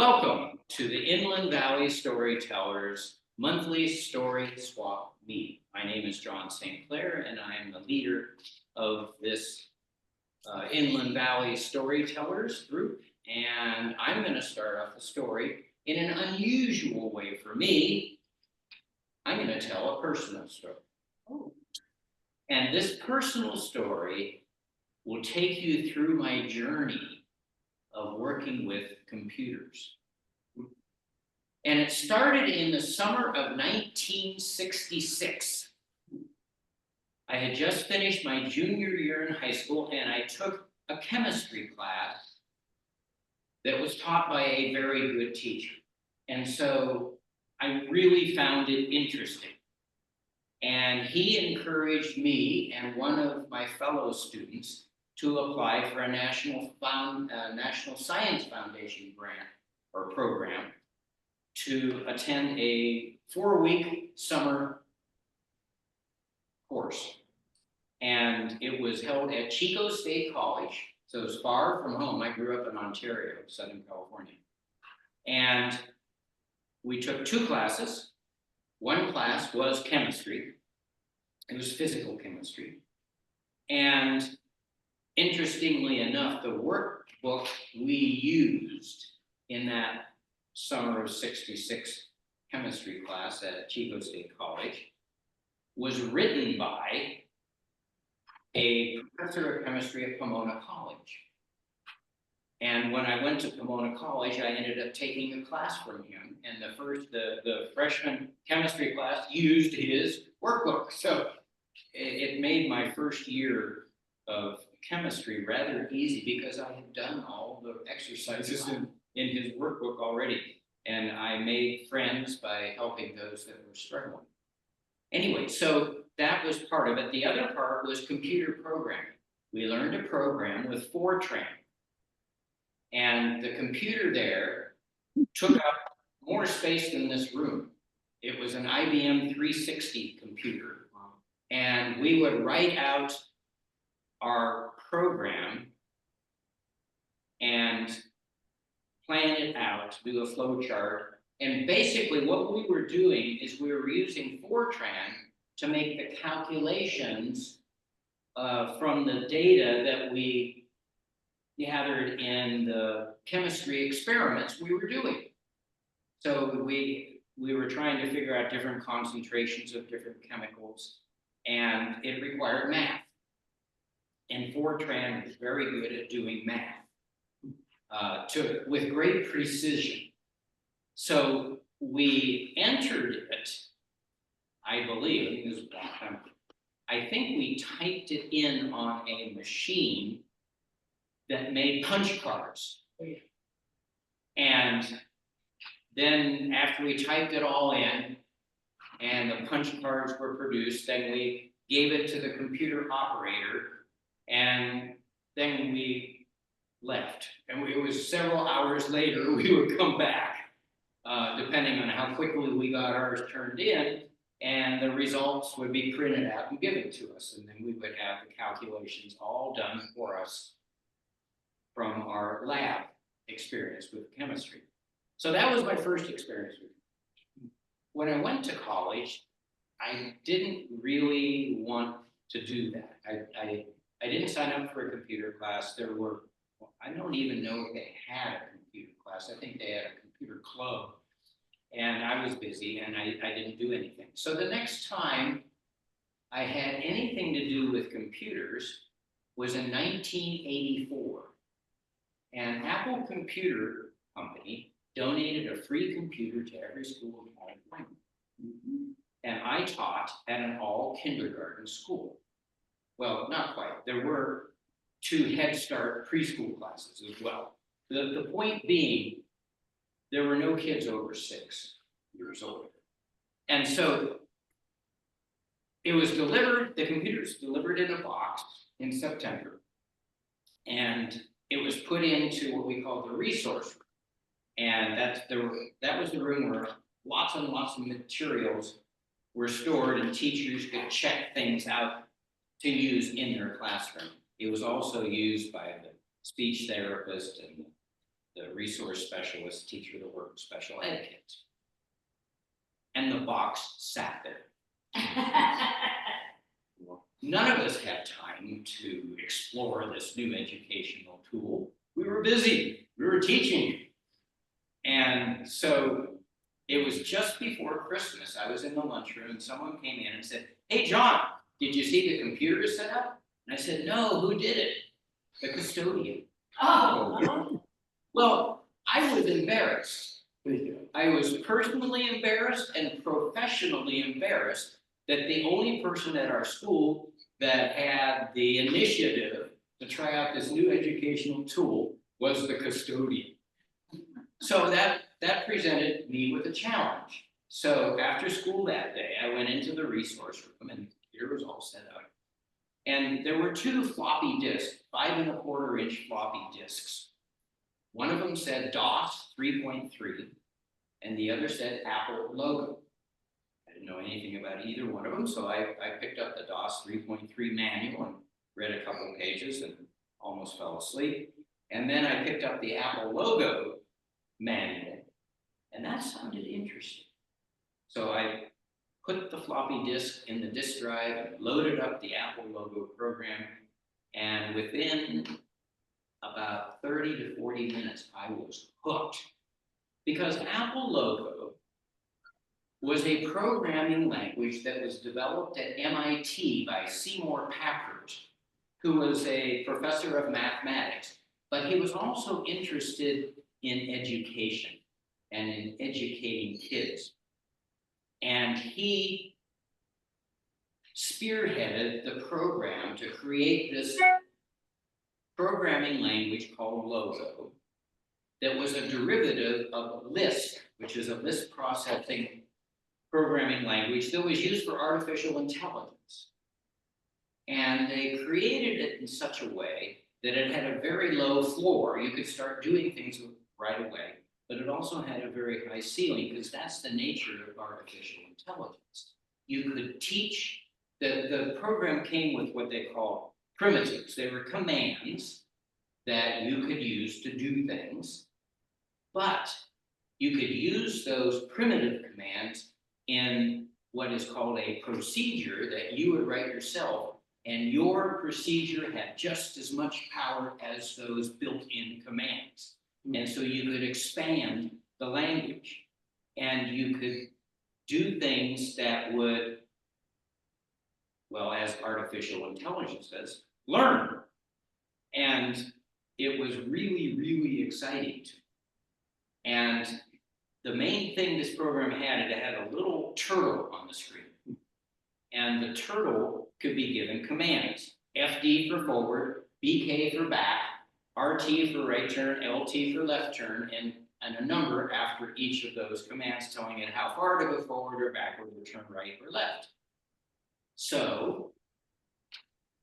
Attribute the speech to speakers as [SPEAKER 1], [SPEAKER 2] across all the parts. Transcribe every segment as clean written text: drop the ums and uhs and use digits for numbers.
[SPEAKER 1] Welcome to the Inland Valley Storytellers monthly story swap meet. My name is John St. Clair, and I am the leader of this Inland Valley Storytellers group. And I'm going to start off the story in an unusual way for me. I'm going to tell a personal story. Oh. And this personal story will take you through my journey of working with computers. And it started in the summer of 1966. I had just finished my junior year in high school, and I took a chemistry class that was taught by a very good teacher. And so I really found it interesting. And he encouraged me and one of my fellow students to apply for a National Science Foundation grant or program to attend a 4-week summer course. And it was held at Chico State College, so it's far from home. I grew up in Ontario, Southern California. And we took 2 classes. One class was chemistry. It was physical chemistry. And interestingly enough, the workbook we used in that summer of '66 chemistry class at Chico State College was written by a professor of chemistry at Pomona College. And when I went to Pomona College, I ended up taking a class from him. And the freshman chemistry class used his workbook. So it made my first year of chemistry rather easy because I had done all the exercises in his workbook already. And I made friends by helping those that were struggling. Anyway, so that was part of it. The other part was computer programming. We learned to program with Fortran. And the computer there took up more space than this room. It was an IBM 360 computer. And we would write out our program and plan it out, do a flow chart. And basically what we were doing is we were using Fortran to make the calculations from the data that we gathered in the chemistry experiments we were doing. So we were trying to figure out different concentrations of different chemicals, and it required math. And Fortran is very good at doing math with great precision. So we entered it, I believe, this was a long time ago. I think we typed it in on a machine that made punch cards. And then after we typed it all in and the punch cards were produced, then we gave it to the computer operator, and then we left. And it was several hours later we would come back, depending on how quickly we got ours turned in, and the results would be printed out and given to us. And then we would have the calculations all done for us from our lab experience with chemistry. So that was my first experience with it. When I went to college, I didn't really want to do that. I didn't sign up for a computer class. I don't even know if they had a computer class. I think they had a computer club, and I was busy and I didn't do anything. So the next time I had anything to do with computers was in 1984. And Apple Computer Company donated a free computer to every school in California. And I taught at an all kindergarten school. Well, not quite. There were 2 Head Start preschool classes as well. The point being, there were no kids over 6 years old. And so it was delivered, the computer was delivered in a box in September. And it was put into what we call the resource room. And that was the room where lots and lots of materials were stored and teachers could check things out to use in their classroom. It was also used by the speech therapist and the resource specialist, teacher that worked with special ed kids. And the box sat there. Well, none of us had time to explore this new educational tool. We were busy, we were teaching. And so it was just before Christmas. I was in the lunchroom and someone came in and said, "Hey, John, did you see the computer set up?" And I said, "No, who did it?" "The custodian." Oh. Well, I was embarrassed. I was personally embarrassed and professionally embarrassed that the only person at our school that had the initiative to try out this new educational tool was the custodian. So that presented me with a challenge. So after school that day, I went into the resource room and the computer was all set up. And there were 2 floppy disks, 5 1/4 inch floppy disks. One of them said DOS 3.3, and the other said Apple logo. I didn't know anything about either one of them, so I picked up the DOS 3.3 manual and read a couple pages and almost fell asleep. And then I picked up the Apple logo manual, and that sounded interesting. So I put the floppy disk in the disk drive and loaded up the Apple logo program, and within about 30 to 40 minutes, I was hooked. Because Apple logo was a programming language that was developed at MIT by Seymour Papert, who was a professor of mathematics, but he was also interested in education and in educating kids. And he spearheaded the program to create this programming language called Logo that was a derivative of Lisp, which is a Lisp processing programming language that was used for artificial intelligence. And they created it in such a way that it had a very low floor. You could start doing things right away, but it also had a very high ceiling because that's the nature of artificial intelligence. You could teach, the program came with what they call primitives. They were commands that you could use to do things, but you could use those primitive commands in what is called a procedure that you would write yourself, and your procedure had just as much power as those built-in commands. And so you could expand the language, and you could do things that would, well, as artificial intelligence says, learn. And it was really, really exciting to me. And the main thing this program had, it had a little turtle on the screen. And the turtle could be given commands. FD for forward, BK for back, RT for right turn, LT for left turn, and a number after each of those commands telling it how far to go forward or backward or turn right or left. So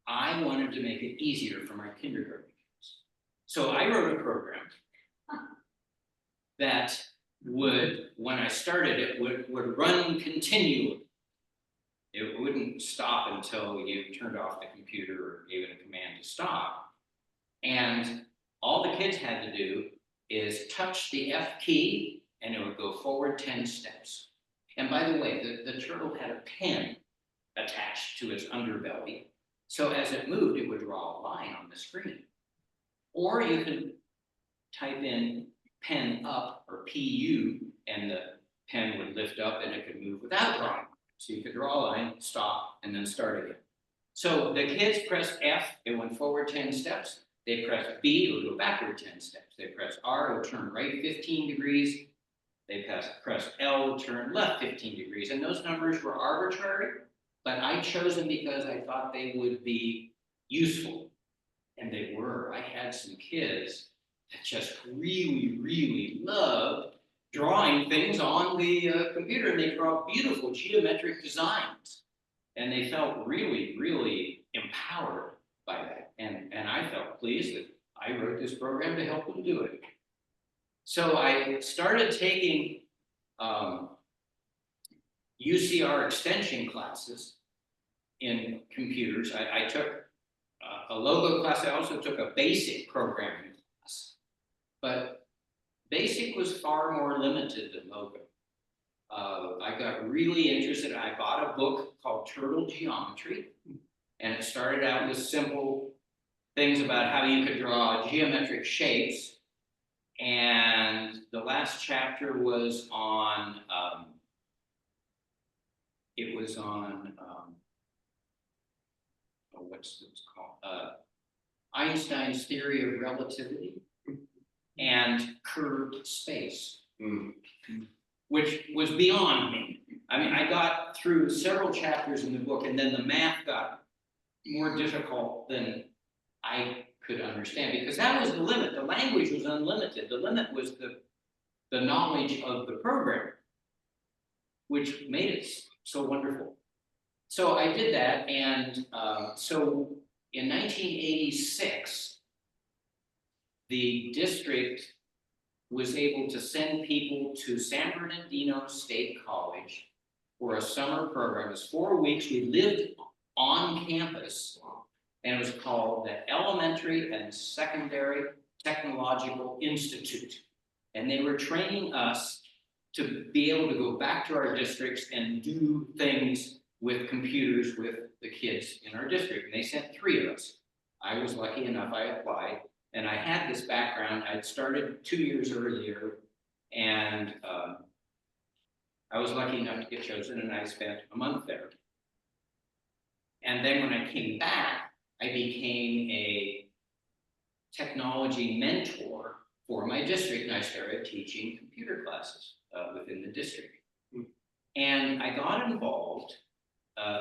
[SPEAKER 1] I wanted to make it easier for my kindergarten kids. So I wrote a program that would, when I started it, would run continually. It wouldn't stop until you turned off the computer or gave it a command to stop. And all the kids had to do is touch the F key and it would go forward 10 steps. And by the way, the turtle had a pen attached to its underbelly. So as it moved, it would draw a line on the screen. Or you could type in pen up or PU and the pen would lift up and it could move without drawing. So you could draw a line, stop, and then start again. So the kids pressed F, it went forward 10 steps. They pressed B, it would go backward 10 steps. They pressed R, it would turn right 15 degrees. They pressed L, it would turn left 15 degrees. And those numbers were arbitrary, but I chose them because I thought they would be useful. And they were. I had some kids that just really, really loved drawing things on the computer, and they draw beautiful geometric designs. And they felt really, really empowered by that. And I felt pleased that I wrote this program to help them do it. So I started taking UCR extension classes in computers. I took a logo class. I also took a basic programming class. But Basic was far more limited than Logo. I got really interested. I bought a book called Turtle Geometry, and it started out with simple things about how you could draw geometric shapes. And the last chapter was on, what's it called? Einstein's theory of relativity and curved space, which was beyond me. I mean, I got through several chapters in the book, and then the math got more difficult than I could understand, because that was the limit. The language was unlimited. The limit was the knowledge of the program, which made it so wonderful. So I did that, and so in 1986, the district was able to send people to San Bernardino State College for a summer program. It was 4 weeks. We lived on campus, and it was called the Elementary and Secondary Technological Institute. And they were training us to be able to go back to our districts and do things with computers with the kids in our district. And they sent 3 of us. I was lucky enough, I applied, and I had this background. I'd started 2 years earlier, and I was lucky enough to get chosen, and I spent a month there. And then when I came back, I became a technology mentor for my district, and I started teaching computer classes within the district. And I got involved.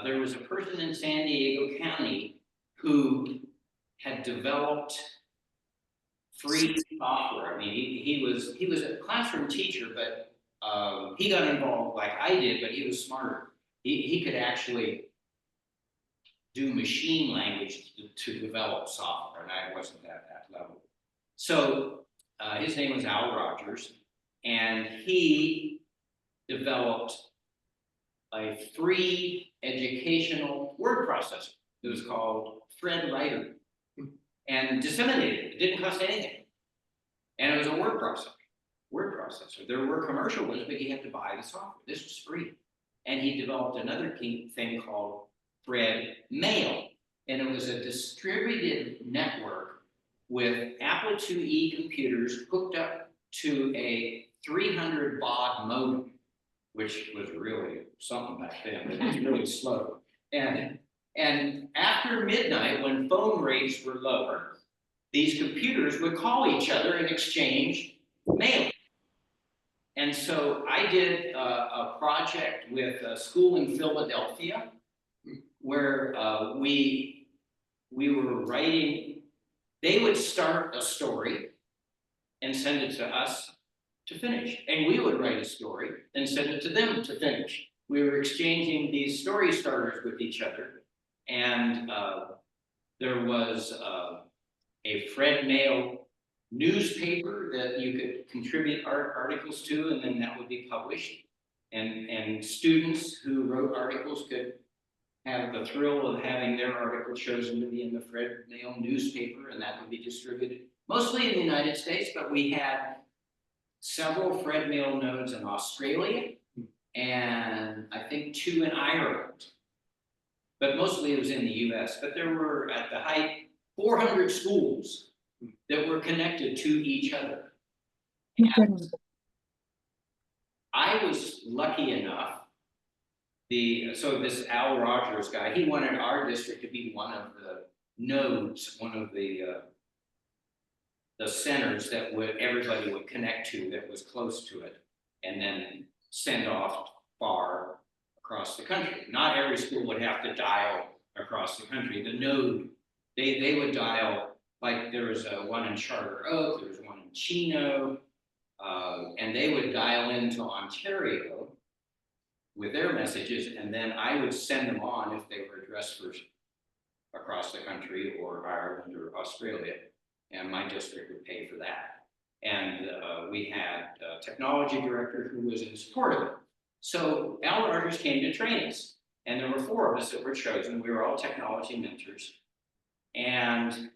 [SPEAKER 1] There was a person in San Diego County who had developed free software. I mean, he was a classroom teacher, but he got involved like I did, but he was smarter. He could actually do machine language to develop software, and I wasn't at that level. So his name was Al Rogers, and he developed a free educational word processor. It was called Fred Writer, and disseminated it. It didn't cost anything, and it was a word processor. There were commercial ones, but you had to buy the software. This was free, and he developed another key thing called Fred Mail, and it was a distributed network with Apple IIe computers hooked up to a 300 baud modem, which was really something back then. It was really slow. And after midnight, when phone rates were lower, these computers would call each other and exchange mail. And so I did a project with a school in Philadelphia where we were writing. They would start a story and send it to us to finish, and we would write a story and send it to them to finish. We were exchanging these story starters with each other, and there was a Fred Mail newspaper that you could contribute articles to, and then that would be published. And students who wrote articles could have the thrill of having their article chosen to be in the Fred Mail newspaper, and that would be distributed mostly in the United States, but we had several Fred Mail nodes in Australia, and I think 2 in Ireland. But mostly it was in the US. But there were, at the height, 400 schools that were connected to each other. And I was lucky enough, so this Al Rogers guy, he wanted our district to be one of the nodes, one of the centers that everybody would connect to that was close to it, and then send off far across the country. Not every school would have to dial across the country. The node, they would dial, like there was one in Charter Oak, there was one in Chino, and they would dial into Ontario with their messages, and then I would send them on if they were addressed for across the country or Ireland or Australia, and my district would pay for that. And we had a technology director who was in support of it. So Al Rogers came to train us, and there were 4 of us that were chosen. We were all technology mentors, and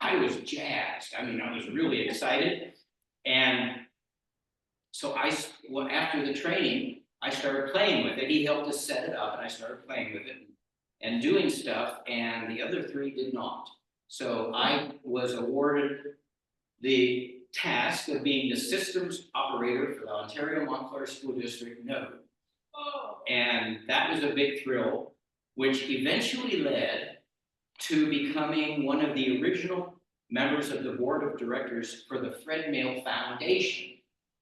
[SPEAKER 1] I was jazzed. I mean, I was really excited, and so well, after the training, I started playing with it. He helped us set it up, and I started playing with it and doing stuff, and the other three did not. So I was awarded the task of being the systems operator for the Ontario Montclair School District node. And that was a big thrill, which eventually led to becoming one of the original members of the board of directors for the Fred Mail Foundation,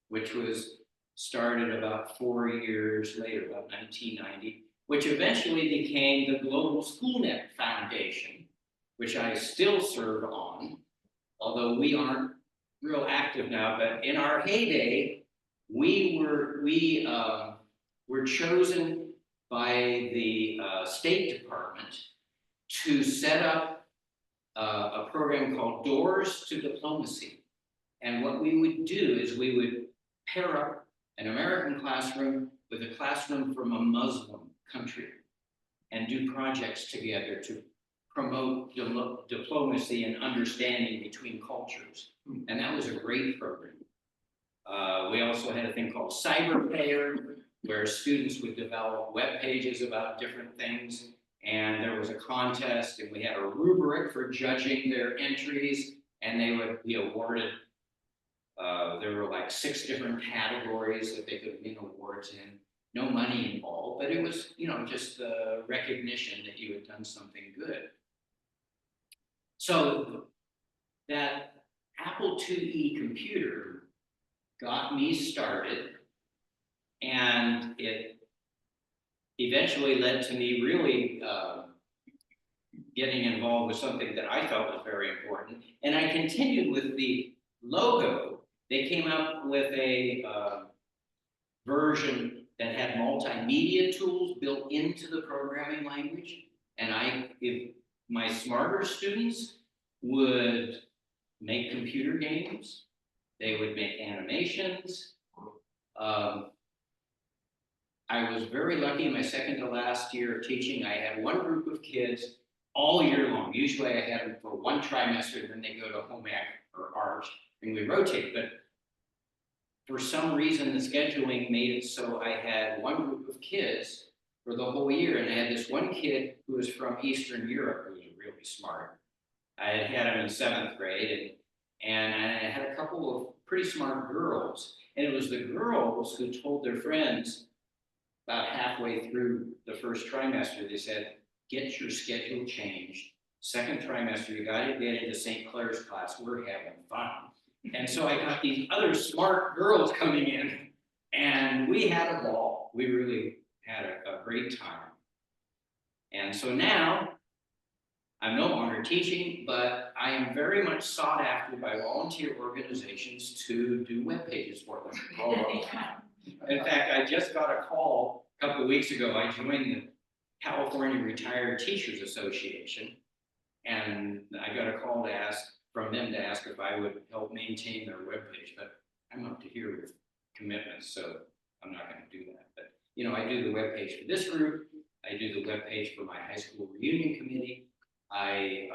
[SPEAKER 1] which was started about 4 years later, about 1990, which eventually became the Global SchoolNet Foundation, which I still serve on, although we aren't real active now. But in our heyday, we were chosen by the State Department to set up a program called Doors to Diplomacy. And what we would do is we would pair up an American classroom with a classroom from a Muslim country and do projects together to promote diplomacy and understanding between cultures. And that was a great program. We also had a thing called Cyber Fair, where students would develop web pages about different things. And there was a contest, and we had a rubric for judging their entries, and they would be awarded. There were like 6 different categories that they could win awards in. No money involved, but it was, just the recognition that you had done something good. So that Apple IIe computer got me started, and it eventually led to me really getting involved with something that I felt was very important. And I continued with the logo. They came out with a version that had multimedia tools built into the programming language. And if my smarter students would make computer games, they would make animations. I was very lucky in my second to last year of teaching. I had one group of kids all year long. Usually I had them for one trimester, then they go to home ec or art, and we rotate. But for some reason, the scheduling made it so I had one group of kids for the whole year. And I had this one kid who was from Eastern Europe who was really smart. I had him in 7th grade, and I had a couple of pretty smart girls. And it was the girls who told their friends about halfway through the first trimester, they said, get your schedule changed. Second trimester, you got to get into St. Clair's class. We're having fun. And so I got these other smart girls coming in, and we had a ball. We really had a great time. And so now I'm no longer teaching, but I am very much sought after by volunteer organizations to do web pages for them. In fact, I just got a call a couple of weeks ago. I joined the California Retired Teachers Association, and I got a call from them to ask if I would help maintain their webpage, but I'm up to here with commitments, so I'm not going to do that. But I do the webpage for this group. I do the webpage for my high school reunion committee. I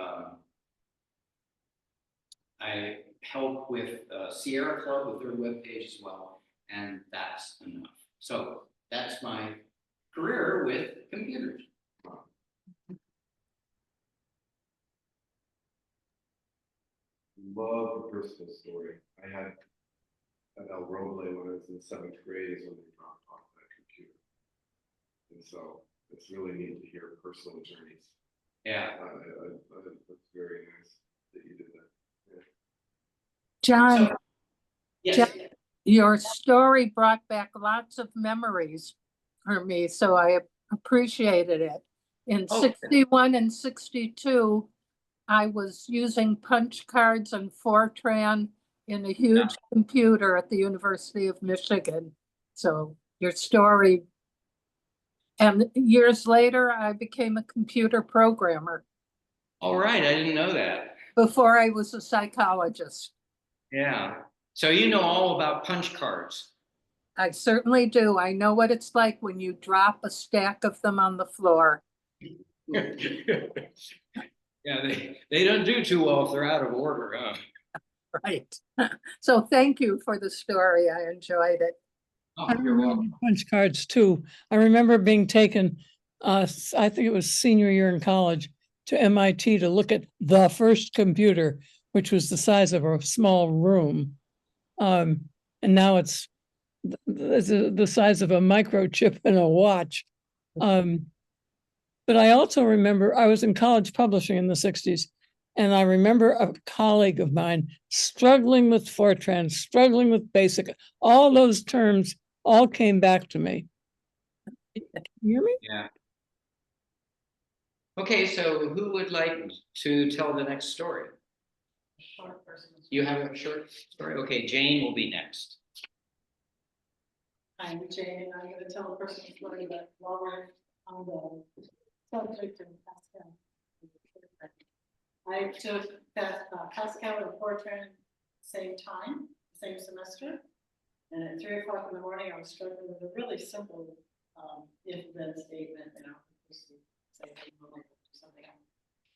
[SPEAKER 1] help with Sierra Club with their webpage as well, and that's enough. So that's my career with computers.
[SPEAKER 2] Love the personal story. I had at El Roble when I was in 7th grade is when they dropped off that computer. And so it's really neat to hear personal journeys.
[SPEAKER 1] Yeah.
[SPEAKER 2] That's very nice that you did that. Yeah.
[SPEAKER 3] John,
[SPEAKER 1] So, yes.
[SPEAKER 3] John, your story brought back lots of memories for me, so I appreciated it. In 61 and 62, I was using punch cards and Fortran in a huge computer at the University of Michigan. So your story, and years later, I became a computer programmer.
[SPEAKER 1] All right, I didn't know that.
[SPEAKER 3] Before I was a psychologist.
[SPEAKER 1] Yeah. So you know all about punch cards.
[SPEAKER 3] I certainly do. I know what it's like when you drop a stack of them on the floor.
[SPEAKER 1] Yeah, they don't do too well if they're out of order, huh?
[SPEAKER 3] Right. So thank you for the story. I enjoyed it.
[SPEAKER 1] Oh,
[SPEAKER 4] I
[SPEAKER 1] you're
[SPEAKER 4] remember
[SPEAKER 1] welcome.
[SPEAKER 4] punch cards too. I remember being taken, I think it was senior year in college, to MIT to look at the first computer, which was the size of a small room. And now it's the size of a microchip in a watch. But I also remember I was in college publishing in the 60s. And I remember a colleague of mine struggling with Fortran, struggling with BASIC, all those terms all came back to me. You hear me?
[SPEAKER 1] Yeah. Okay, so who would like to tell the next story?
[SPEAKER 5] Short person.
[SPEAKER 1] You have a short story? Okay, Jane will be next.
[SPEAKER 5] I'm Jane, and I'm gonna tell a personal story about while we're on the subject of Pascal. I took Pascal and Fortran same time, same semester. And at 3 o'clock in the morning, I was struggling with a really simple if-then statement, you know, just to say something else.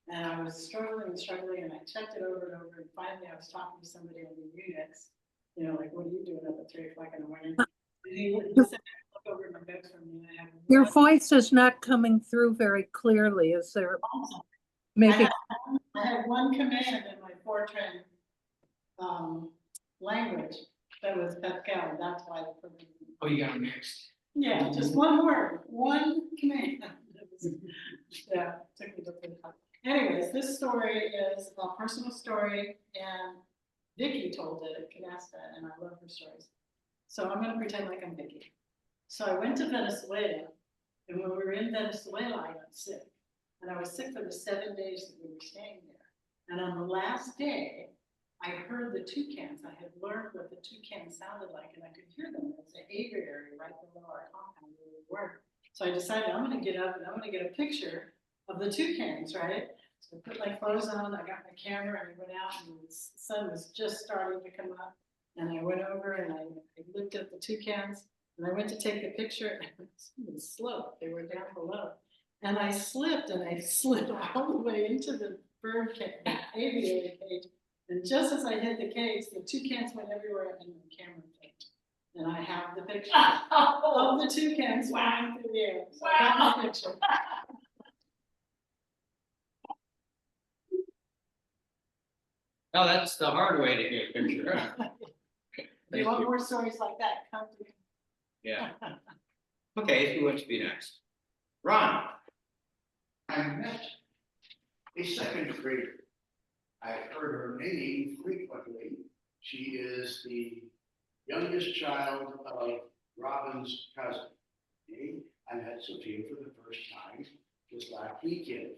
[SPEAKER 5] And I was struggling, and I checked it over and over, and finally I was talking to somebody on the Unix, you know, like, what are you doing up at 3 o'clock in the morning? And he said, look over my notes from me, and I have.
[SPEAKER 3] Your voice is not coming through very clearly. Is there? Maybe.
[SPEAKER 5] I had one command in my Fortran language that was Pascal, and that's why.
[SPEAKER 1] Oh, you got next.
[SPEAKER 5] Yeah, just one word, one command. Yeah, took me to the top. Anyways, this story is a personal story, and Vicky told it at Canasta, and I love her stories. So I'm gonna pretend like I'm Vicky. So I went to Venezuela, and when we were in Venezuela, I got sick. And I was sick for the 7 days that we were staying there. And on the last day, I heard the toucans. I had learned what the toucans sounded like, and I could hear them. It was an aviary right below our compound where we were. So I decided I'm gonna get up and I'm gonna get a picture of the toucans, right? So I put my clothes on, I got my camera, and I went out, and the sun was just starting to come up. And I went over and I looked at the toucans, and I went to take the picture, and it was slow. They were down below. And I slipped, and I slid all the way into the bird cage, the aviary cage. And just as I hit the cage, the toucans went everywhere, and the camera flipped. And I have the picture of the toucans flying through the air. So I got my picture.
[SPEAKER 1] Oh, that's the hard way to get a picture.
[SPEAKER 5] If
[SPEAKER 1] Thank
[SPEAKER 5] you want
[SPEAKER 1] you.
[SPEAKER 5] more stories like that, come to me.
[SPEAKER 1] Yeah. Okay, who wants to be next? Ron.
[SPEAKER 6] I met a second grader. I've heard her name frequently. She is the youngest child of Robin's cousin. Okay? I met Sophia for the first time just last weekend.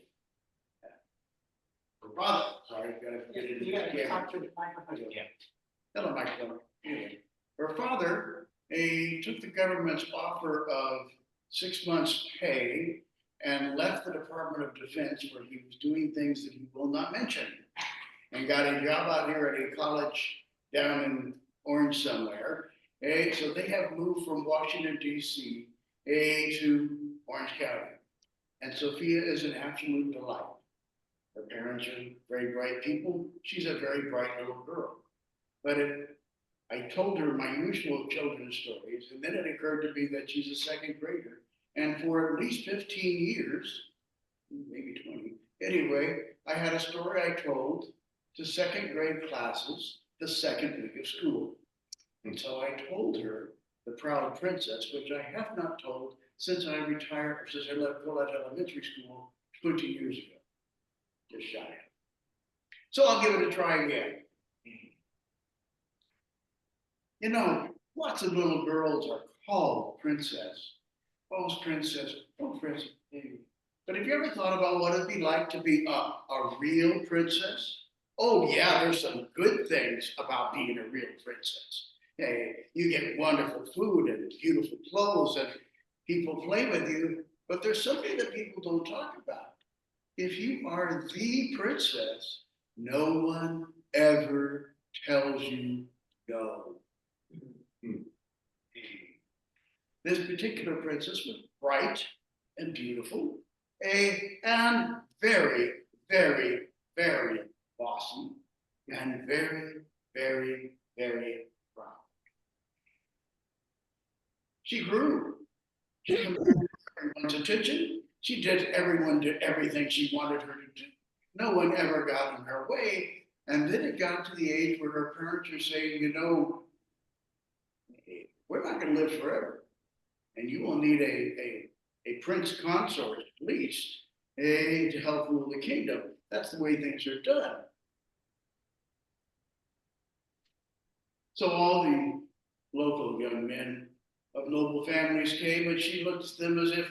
[SPEAKER 6] Her father, sorry, gotta get it.
[SPEAKER 5] You gotta talk to the microphone.
[SPEAKER 1] Yeah.
[SPEAKER 6] Hello, Michael. Anyway, her father took the government's offer of 6 months' pay and left the Department of Defense, where he was doing things that he will not mention, and got a job out here at a college down in Orange somewhere. So they have moved from Washington, D.C. To Orange County. And Sophia is an absolute delight. Her parents are very bright people. She's a very bright little girl. But I told her my usual children's stories, and then it occurred to me that she's a second grader. And for at least 15 years, maybe 20, anyway, I had a story I told to second grade classes the second week of school. And so I told her The Proud Princess, which I have not told since I retired, since I left Willett Elementary School 20 years ago. Just shy of. So I'll give it a try again. You know, lots of little girls are called princess. Oh, princess, oh, princess. But have you ever thought about what it'd be like to be a real princess? Oh, yeah, there's some good things about being a real princess. Hey, you get wonderful food and beautiful clothes, and people play with you. But there's something that people don't talk about. If you are the princess, no one ever tells you no. This particular princess was bright and beautiful, and very, very, very bossy, and very, very, very proud. She grew. She commanded everyone's attention. Everyone did everything she wanted her to do. No one ever got in her way. And then it got to the age where her parents are saying, you know, we're not going to live forever. And you will need a prince consort at least to help rule the kingdom. That's the way things are done. So all the local young men of noble families came, and she looked at them as if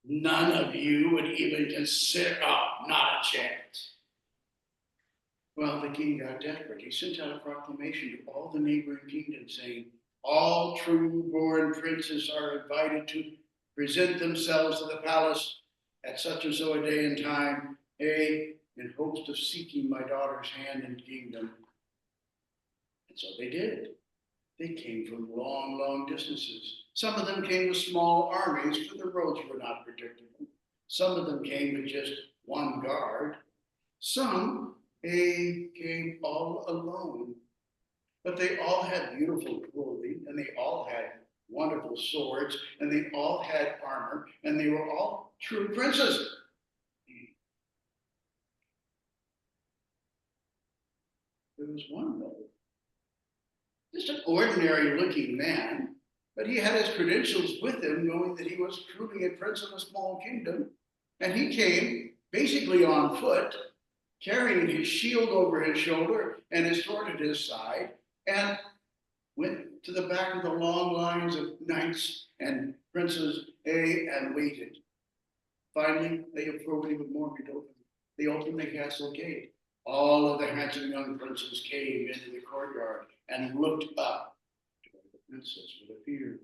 [SPEAKER 6] none of you would even consider, oh, not a chance. Well, the king got desperate. He sent out a proclamation to all the neighboring kingdoms saying, all true-born princes are invited to present themselves to the palace at such and so a day and time, in hopes of seeking my daughter's hand in the kingdom. And so they did. They came from long, long distances. Some of them came with small armies, for the roads were not predictable. Some of them came with just one guard. Some came all alone. But they all had beautiful clothing, and they all had wonderful swords, and they all had armor, and they were all true princes. There was one though, just an ordinary looking man, but he had his credentials with him, knowing that he was truly a prince of a small kingdom. And he came basically on foot, carrying his shield over his shoulder and his sword at his side, and went to the back of the long lines of knights and princes, and waited. Finally, they approached with more open. They opened the castle gate. All of the handsome young princes came into the courtyard and looked up to the princess with a fear.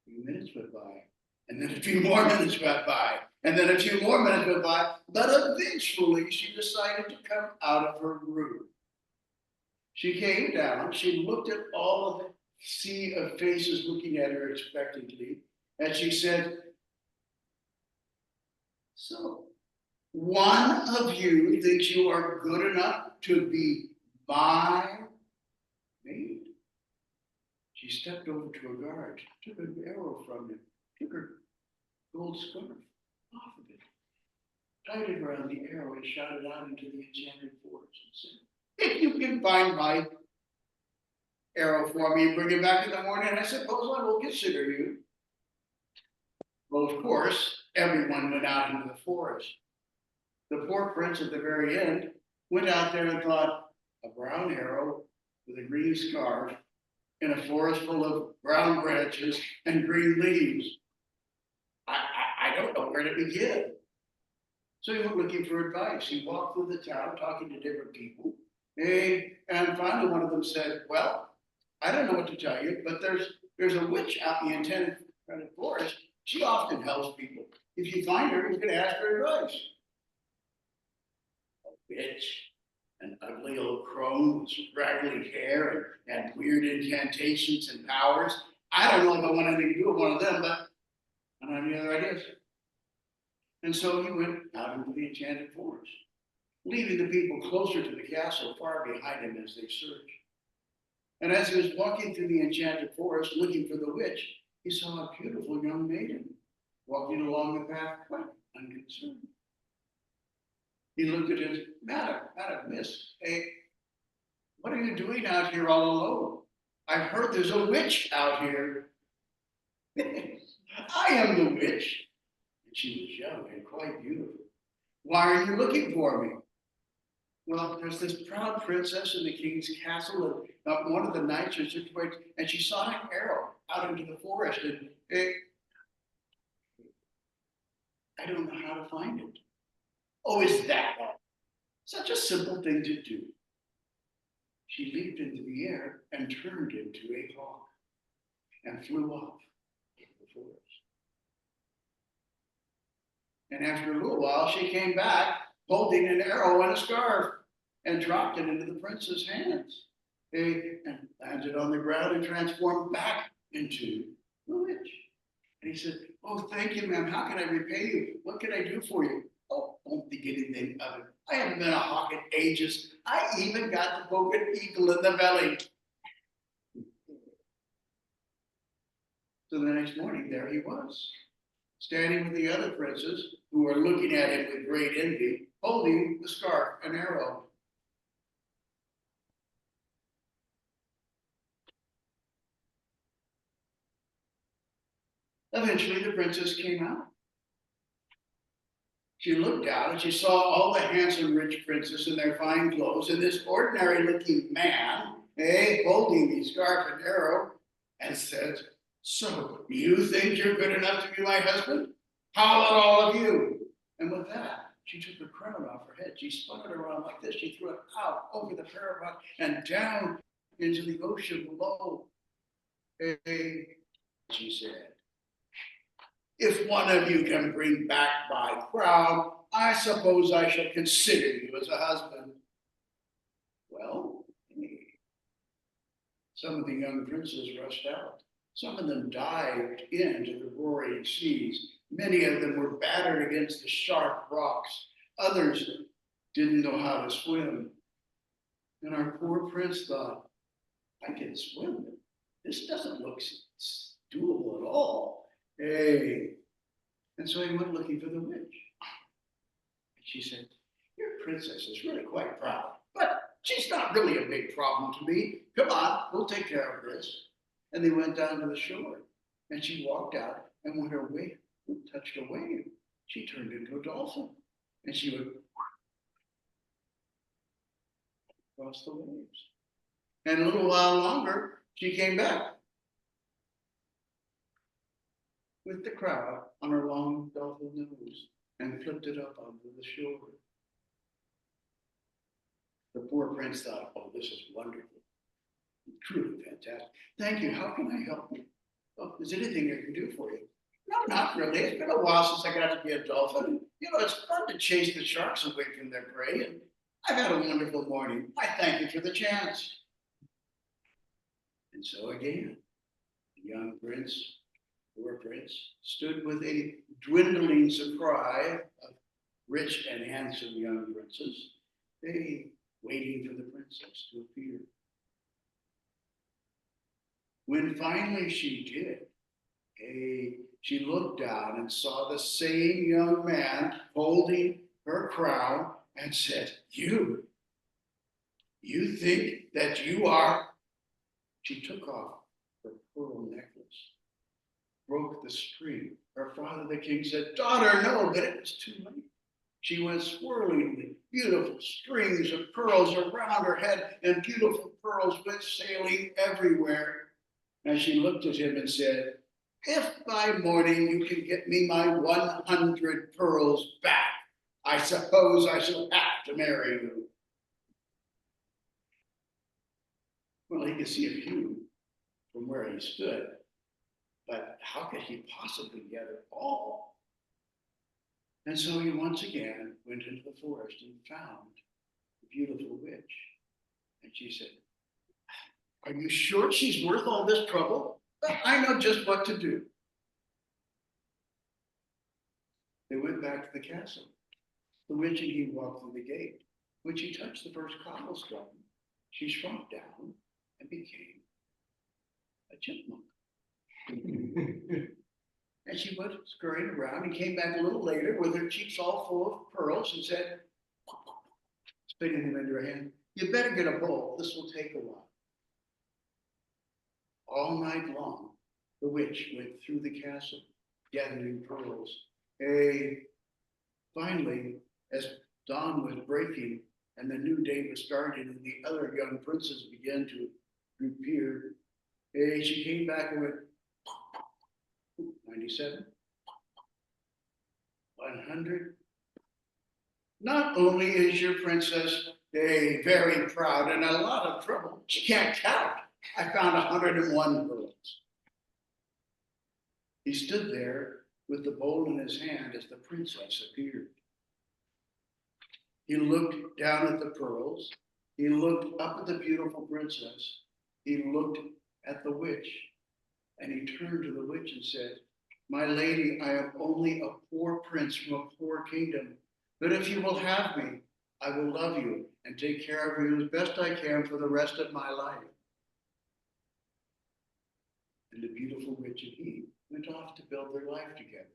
[SPEAKER 6] A few minutes went by, and then a few more minutes went by, and then a few more minutes went by, but eventually she decided to come out of her room. She came down, she looked at all of the sea of faces looking at her expectantly, and she said, so, one of you thinks you are good enough to be my maid? She stepped over to a guard, took an arrow from him, took her gold scarf off of it, tied it around the arrow, and shot it out into the enchanted forest and said, if you can find my arrow for me and bring it back in the morning, I suppose I will consider you. Well, of course, everyone went out into the forest. The poor prince at the very end went out there and thought, a brown arrow with a green scarf in a forest full of brown branches and green leaves. I don't know where to begin. So he went looking for advice. He walked through the town talking to different people. And finally one of them said, well, I don't know what to tell you, but there's a witch out in the enchanted forest. She often helps people. If you find her, you can ask her advice. A witch, an ugly old crone with scraggly hair and weird incantations and powers. I don't know if I want anything to do with one of them, but I don't have any other ideas. And so he went out into the enchanted forest, leaving the people closer to the castle far behind him as they searched. And as he was walking through the enchanted forest looking for the witch, he saw a beautiful young maiden walking along the path quite unconcerned. He looked at his, Madam, miss, what are you doing out here all alone? I've heard there's a witch out here. I am the witch. And she was young and quite beautiful. Why are you looking for me? Well, there's this proud princess in the king's castle, and one of the knights was just waiting, and she saw an arrow out into the forest, and I don't know how to find it. Oh, is that all? Such a simple thing to do. She leaped into the air and turned into a hawk and flew off into the forest. And after a little while, she came back holding an arrow and a scarf and dropped it into the prince's hands. And landed on the ground and transformed back into the witch. And he said, oh, thank you, ma'am. How can I repay you? What can I do for you? Oh, won't think anything of it. I haven't been a hawk in ages. I even got the broken eagle in the belly. So the next morning, there he was, standing with the other princes, who were looking at him with great envy, holding the scarf and arrow. Eventually, the princess came out. She looked down and she saw all the handsome rich princes in their fine clothes, and this ordinary looking man, holding the scarf and arrow, and said, "So you think you're good enough to be my husband? How about all of you?" And with that, she took the crown off her head. She spun it around like this. She threw it out over the parapet and down into the ocean below. She said, "If one of you can bring back my crown, I suppose I shall consider you as a husband." Well, some of the young princes rushed out. Some of them dived into the roaring seas. Many of them were battered against the sharp rocks. Others didn't know how to swim. And our poor prince thought, "I can swim. This doesn't look doable at all." And so he went looking for the witch. And she said, "Your princess is really quite proud, but she's not really a big problem to me. Come on, we'll take care of this." And they went down to the shore, and she walked out, and when her wave touched a wave, she turned into a dolphin, and she went across the waves. And a little while longer, she came back with the crown on her long dolphin nose and flipped it up onto the shore. The poor prince thought, "Oh, this is wonderful. Truly fantastic. Thank you. How can I help you? Oh, is there anything I can do for you?" "No, not really. It's been a while since I got to be a dolphin. You know, it's fun to chase the sharks away from their prey, and I've had a wonderful morning. I thank you for the chance." And so again, the young prince, poor prince, stood with a dwindling supply of rich and handsome young princes, waiting for the princess to appear. When finally she did, she looked down and saw the same young man holding her crown and said, You think that you are..." She took off her pearl necklace, broke the string. Her father, the king, said, "Daughter, no," but it was too late. She went swirling with beautiful strings of pearls around her head, and beautiful pearls went sailing everywhere. And she looked at him and said, "If by morning you can get me my 100 pearls back, I suppose I shall have to marry you." Well, he could see a few from where he stood, but how could he possibly gather all? And so he once again went into the forest and found the beautiful witch. And she said, "Are you sure she's worth all this trouble? I know just what to do." They went back to the castle. The witch and he walked through the gate. When she touched the first cobblestone, she shrunk down and became a chipmunk. And she went scurrying around and came back a little later with her cheeks all full of pearls and said, spitting them into her hand, "You better get a bowl. This will take a while." All night long, the witch went through the castle, gathering pearls. Finally, as dawn was breaking and the new day was starting and the other young princes began to appear, she came back and went, 97, 100. "Not only is your princess very proud and a lot of trouble, she can't count. I found 101 pearls." He stood there with the bowl in his hand as the princess appeared. He looked down at the pearls. He looked up at the beautiful princess. He looked at the witch, and he turned to the witch and said, "My lady, I am only a poor prince from a poor kingdom, but if you will have me, I will love you and take care of you as best I can for the rest of my life. And the beautiful witch and he went off to build their life together.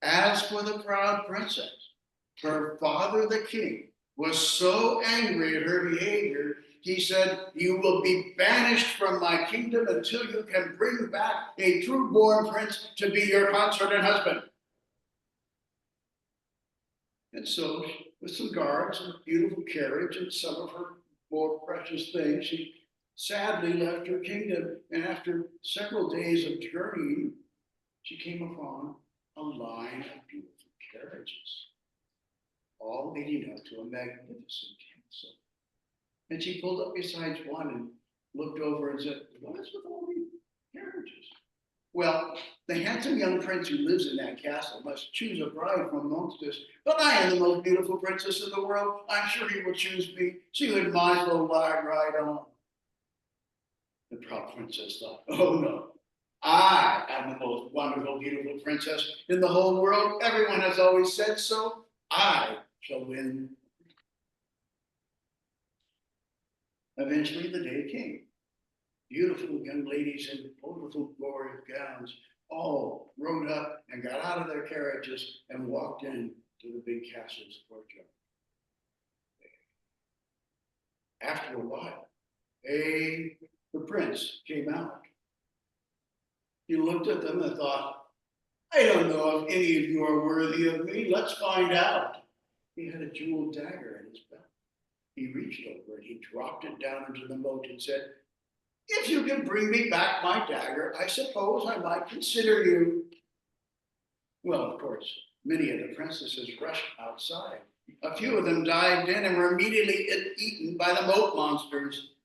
[SPEAKER 6] As for the proud princess, her father, the king, was so angry at her behavior, he said, "You will be banished from my kingdom until you can bring back a true-born prince to be your consort and husband." And so, with some guards and a beautiful carriage and some of her more precious things, she sadly left her kingdom. And after several days of journeying, she came upon a line of beautiful carriages, all leading up to a magnificent castle. And she pulled up beside one and looked over and said, "What is with all these carriages?" Well, the handsome young prince who lives in that castle must choose a bride from amongst us. But I am the most beautiful princess in the world. I'm sure he will choose me. So you might as well ride on. The proud princess thought, "Oh no, I am the most wonderful, beautiful princess in the whole world. Everyone has always said so. I shall win." Eventually, the day came. Beautiful young ladies in beautiful, glorious gowns all rode up and got out of their carriages and walked in to the big castle's courtyard. After a while, the prince came out. He looked at them and thought, "I don't know if any of you are worthy of me. Let's find out." He had a jeweled dagger in his belt. He reached over and he dropped it down into the moat and said, "If you can bring me back my dagger, I suppose I might consider you." Well, of course, many of the princesses rushed outside. A few of them dived in and were immediately eaten by the moat monsters.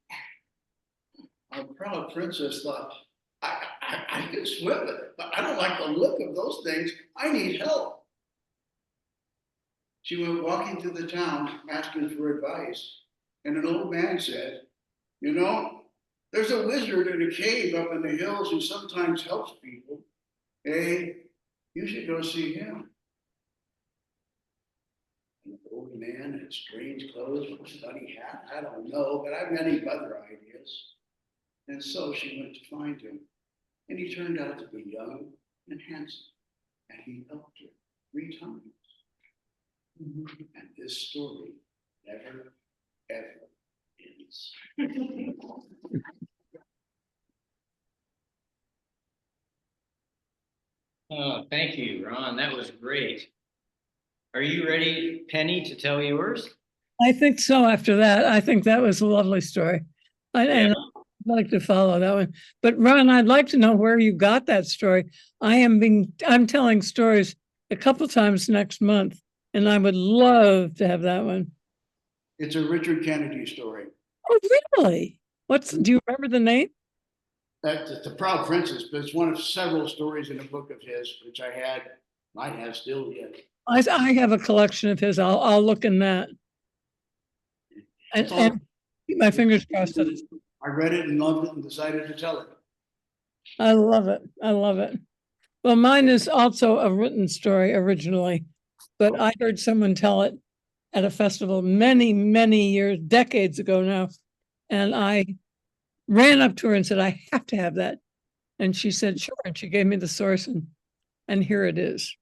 [SPEAKER 6] Our proud princess thought, I can swim with it, but I don't like the look of those things. I need help." She went walking through the town asking for advice. And an old man said, "You know, there's a wizard in a cave up in the hills who sometimes helps people. You should go see him." An old man in strange clothes with a funny hat, I don't know, but I've many other ideas. And so she went to find him. And he turned out to be young and handsome. And he helped her 3 times. And this story never, ever ends.
[SPEAKER 1] Oh, thank you, Ron. That was great. Are you ready, Penny, to tell yours?
[SPEAKER 4] I think so after that. I think that was a lovely story. And I'd like to follow that one. But Ron, I'd like to know where you got that story. I'm telling stories a couple times next month, and I would love to have that one.
[SPEAKER 6] It's a Richard Kennedy story.
[SPEAKER 4] Oh, really? Do you remember the name?
[SPEAKER 6] That's The Proud Princess, but it's one of several stories in a book of his, which might have still yet.
[SPEAKER 4] I have a collection of his. I'll look in that. And keep my fingers crossed that it's.
[SPEAKER 6] I read it and loved it and decided to tell it.
[SPEAKER 4] I love it. I love it. Well, mine is also a written story originally, but I heard someone tell it at a festival many, many years, decades ago now. And I ran up to her and said, "I have to have that." And she said, "Sure." And she gave me the source, and here it is.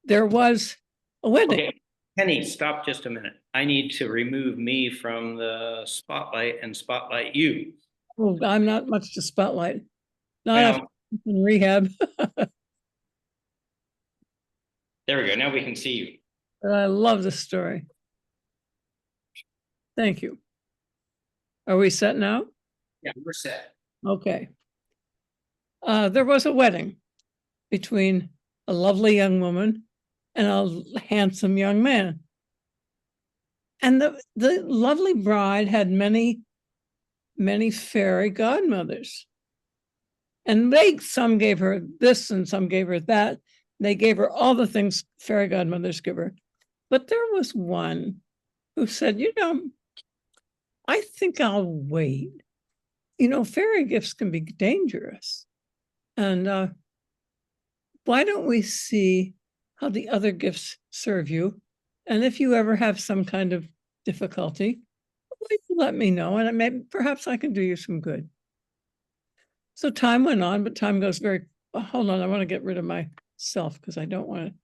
[SPEAKER 4] There was a wedding.
[SPEAKER 1] Okay, Penny, stop just a minute. I need to remove me from the spotlight and spotlight you.
[SPEAKER 4] Oh, I'm not much to spotlight. Not
[SPEAKER 1] Well,
[SPEAKER 4] after in rehab.
[SPEAKER 1] there we go. Now we can see you.
[SPEAKER 4] But I love the story. Thank you. Are we set now?
[SPEAKER 1] Yeah, we're set.
[SPEAKER 4] Okay. There was a wedding between a lovely young woman and a handsome young man. And the lovely bride had many, many fairy godmothers. And some gave her this and some gave her that. They gave her all the things fairy godmothers give her. But there was one who said, I think I'll wait. Fairy gifts can be dangerous. And why don't we see how the other gifts serve you. And if you ever have some kind of difficulty, let me know, and perhaps I can do you some good. So time went on, but time goes very, oh, hold on, I want to get rid of myself because I don't want to.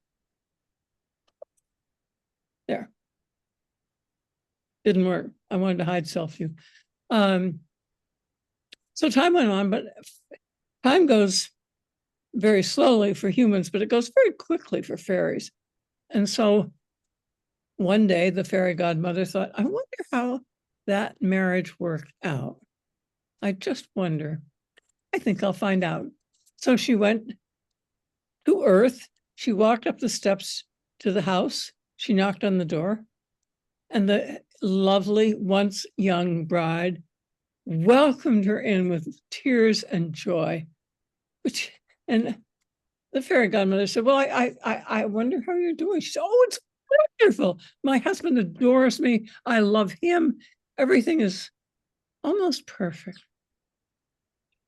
[SPEAKER 4] There. Didn't work. I wanted to hide self-view. So time went on, but time goes very slowly for humans, but it goes very quickly for fairies. And so one day the fairy godmother thought, I wonder how that marriage worked out. I just wonder. I think I'll find out. So she went to Earth. She walked up the steps to the house. She knocked on the door, and the lovely, once young bride welcomed her in with tears and joy. And the fairy godmother said, well, I wonder how you're doing. She said, oh, it's wonderful. My husband adores me. I love him. Everything is almost perfect.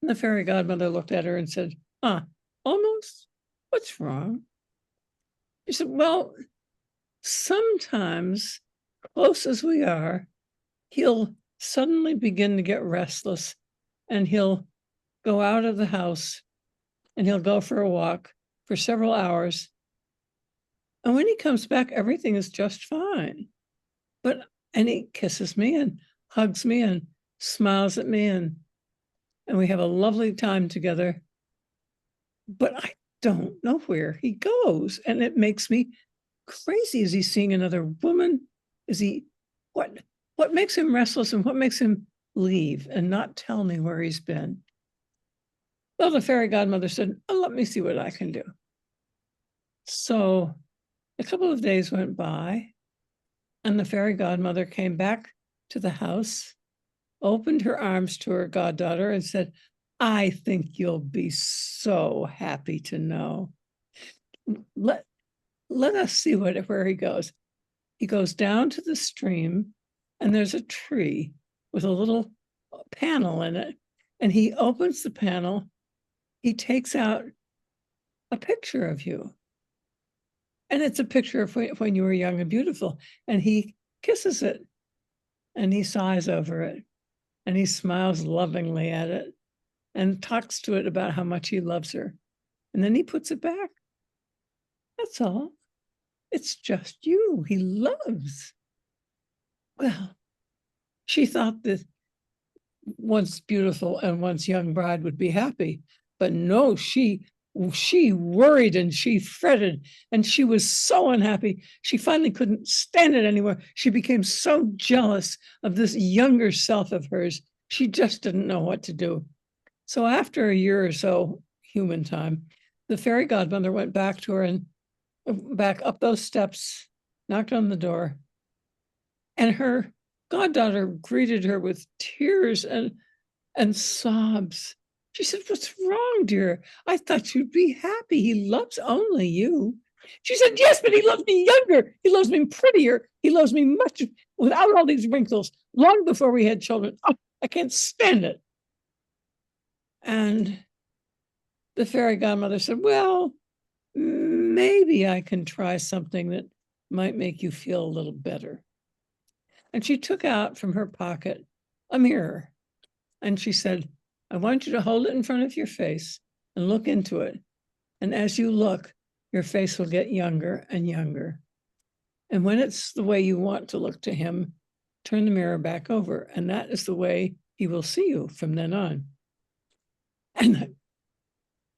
[SPEAKER 4] And the fairy godmother looked at her and said, almost? What's wrong? She said, well, sometimes, close as we are, he'll suddenly begin to get restless, and he'll go out of the house and he'll go for a walk for several hours. And when he comes back, everything is just fine. And he kisses me and hugs me and smiles at me, and we have a lovely time together. But I don't know where he goes. And it makes me crazy. Is he seeing another woman? Is he, what makes him restless, and what makes him leave and not tell me where he's been? Well, the fairy godmother said, oh, let me see what I can do. So a couple of days went by, and the fairy godmother came back to the house, opened her arms to her goddaughter, and said, I think you'll be so happy to know. Let us see where he goes. He goes down to the stream, and there's a tree with a little panel in it. And he opens the panel. He takes out a picture of you. And it's a picture of when you were young and beautiful. And he kisses it, and he sighs over it, and he smiles lovingly at it and talks to it about how much he loves her. And then he puts it back. That's all. It's just you he loves. Well, she thought that once beautiful and once young bride would be happy, but no, she worried and she fretted, and she was so unhappy. She finally couldn't stand it anymore. She became so jealous of this younger self of hers. She just didn't know what to do. So after a year or so, human time, the fairy godmother went back to her and back up those steps, knocked on the door, and her goddaughter greeted her with tears and sobs. She said, what's wrong, dear? I thought you'd be happy. He loves only you. She said, yes, but he loves me younger. He loves me prettier. He loves me much without all these wrinkles, long before we had children. Oh, I can't stand it. And the fairy godmother said, well, maybe I can try something that might make you feel a little better. And she took out from her pocket a mirror, and she said, I want you to hold it in front of your face and look into it. And as you look, your face will get younger and younger. And when it's the way you want to look to him, turn the mirror back over. And that is the way he will see you from then on. And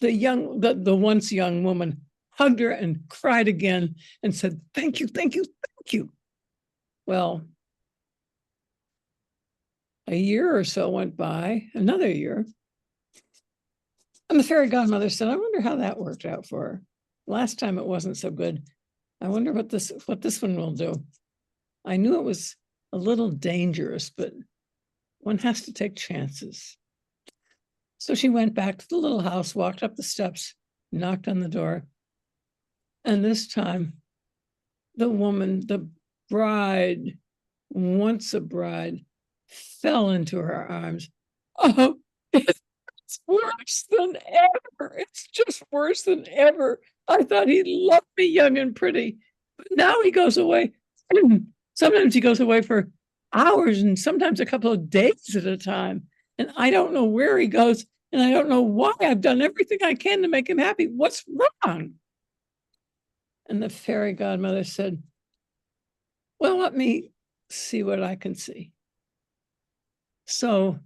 [SPEAKER 4] the once young woman hugged her and cried again and said, thank you, thank you, thank you. Well, a year or so went by, another year. And the fairy godmother said, I wonder how that worked out for her. Last time it wasn't so good. I wonder what this one will do. I knew it was a little dangerous, but one has to take chances. So she went back to the little house, walked up the steps, knocked on the door. And this time, the woman, the bride, once a bride, fell into her arms. Oh, it's worse than ever. It's just worse than ever. I thought he loved me young and pretty, but now he goes away. Sometimes he goes away for hours and sometimes a couple of days at a time. And I don't know where he goes. And I don't know why. I've done everything I can to make him happy. What's wrong? And the fairy godmother said, well, let me see what I can see. So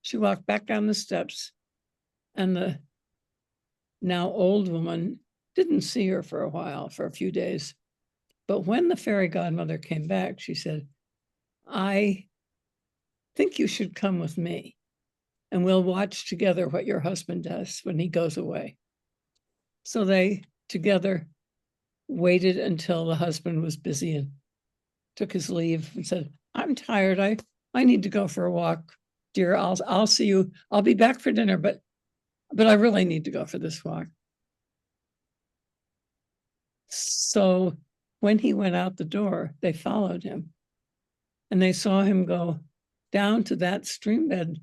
[SPEAKER 4] she walked back down the steps, and the now old woman didn't see her for a while, for a few days. But when the fairy godmother came back, she said, I think you should come with me, and we'll watch together what your husband does when he goes away. So they together waited until the husband was busy and took his leave and said, I'm tired. I need to go for a walk, dear. I'll see you. I'll be back for dinner, but I really need to go for this walk. So when he went out the door, they followed him, and they saw him go down to that stream bed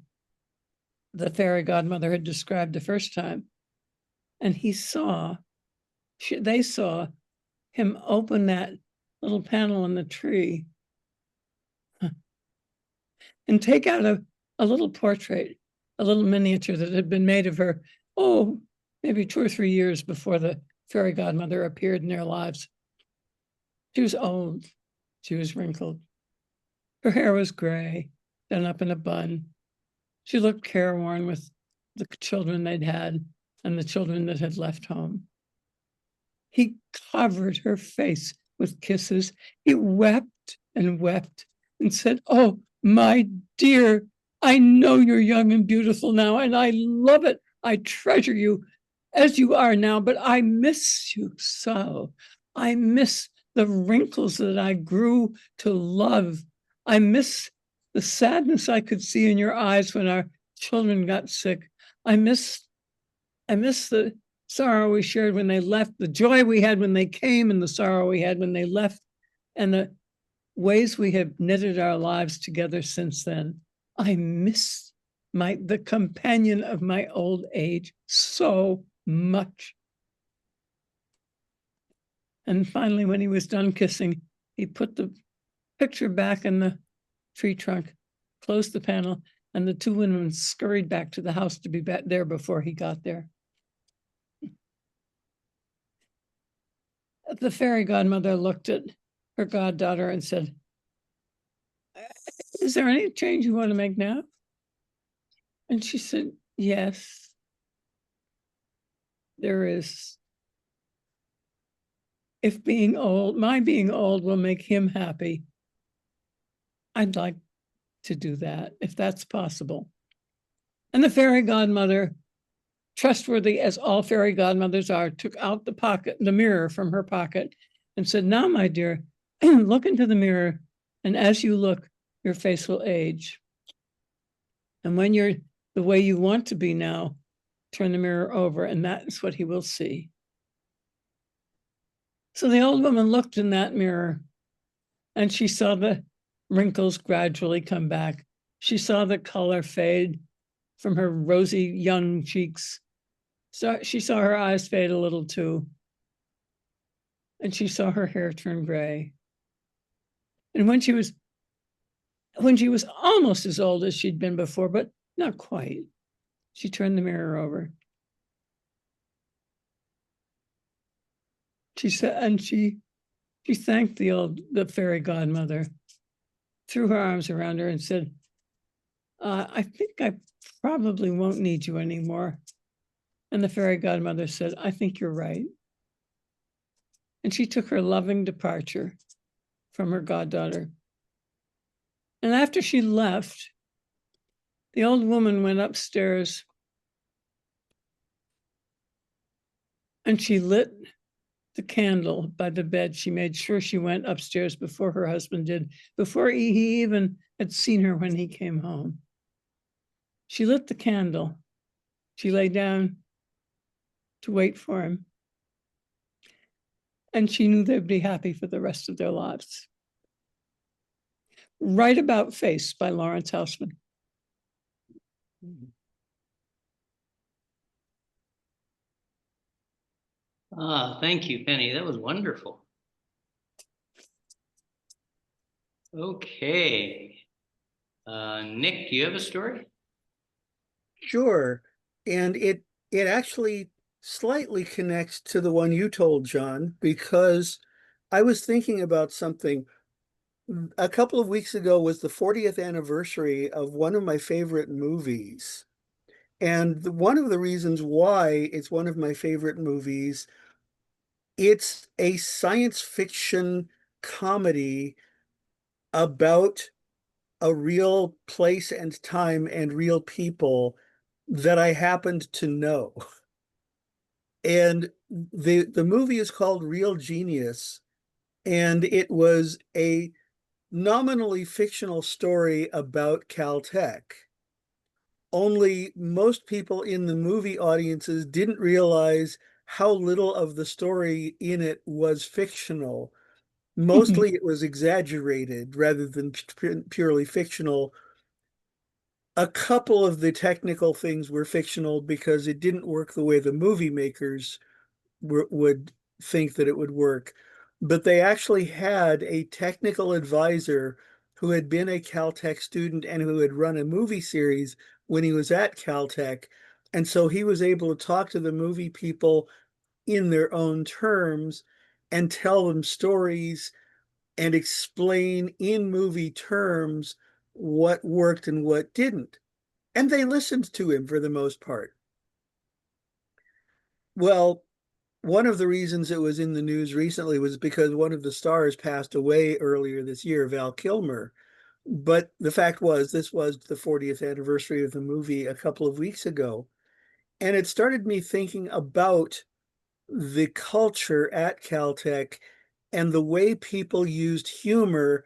[SPEAKER 4] the fairy godmother had described the first time. And they saw him open that little panel in the tree and take out a little portrait, a little miniature that had been made of her, maybe 2 or 3 years before the fairy godmother appeared in their lives. She was old. She was wrinkled. Her hair was gray, done up in a bun. She looked careworn with the children they'd had and the children that had left home. He covered her face with kisses. He wept and said, oh, my dear, I know you're young and beautiful now, and I love it. I treasure you as you are now, but I miss you so. I miss the wrinkles that I grew to love. I miss the sadness I could see in your eyes when our children got sick. I miss the sorrow we shared when they left, the joy we had when they came, and the sorrow we had when they left, and the ways we have knitted our lives together since then. I miss the companion of my old age so much. And finally, when he was done kissing, he put the picture back in the tree trunk, closed the panel, and the 2 women scurried back to the house to be back there before he got there. The fairy godmother looked at her goddaughter and said, is there any change you want to make now? And she said, yes, there is. If my being old will make him happy, I'd like to do that, if that's possible. And the fairy godmother, trustworthy as all fairy godmothers are, took out the mirror from her pocket and said, now, my dear, look into the mirror, and as you look, your face will age. And when you're the way you want to be now, turn the mirror over, and that is what he will see. So the old woman looked in that mirror, and she saw the wrinkles gradually come back. She saw the color fade from her rosy young cheeks. So she saw her eyes fade a little too. And she saw her hair turn gray. And when she was almost as old as she'd been before, but not quite, she turned the mirror over. She said, and she thanked the fairy godmother, threw her arms around her and said, I think I probably won't need you anymore. And the fairy godmother said, I think you're right. And she took her loving departure from her goddaughter. And after she left, the old woman went upstairs and she lit the candle by the bed. She made sure she went upstairs before her husband did, before he even had seen her when he came home. She lit the candle. She lay down to wait for him. And she knew they'd be happy for the rest of their lives. Right About Face by Lawrence Houseman.
[SPEAKER 1] Ah, thank you, Penny. That was wonderful. Okay. Nick, do you have a story?
[SPEAKER 7] Sure. And it actually slightly connects to the one you told, John, because I was thinking about something. A couple of weeks ago was the 40th anniversary of one of my favorite movies. And one of the reasons why it's one of my favorite movies, it's a science fiction comedy about a real place and time and real people that I happened to know. And the movie is called Real Genius, and it was a nominally fictional story about Caltech. Only most people in the movie audiences didn't realize how little of the story in it was fictional. Mostly it was exaggerated rather than purely fictional. A couple of the technical things were fictional because it didn't work the way the movie makers would think that it would work. But they actually had a technical advisor who had been a Caltech student and who had run a movie series when he was at Caltech. And so he was able to talk to the movie people in their own terms and tell them stories and explain in movie terms what worked and what didn't. And they listened to him for the most part. Well, one of the reasons it was in the news recently was because one of the stars passed away earlier this year, Val Kilmer. But the fact was, this was the 40th anniversary of the movie a couple of weeks ago. And it started me thinking about the culture at Caltech and the way people used humor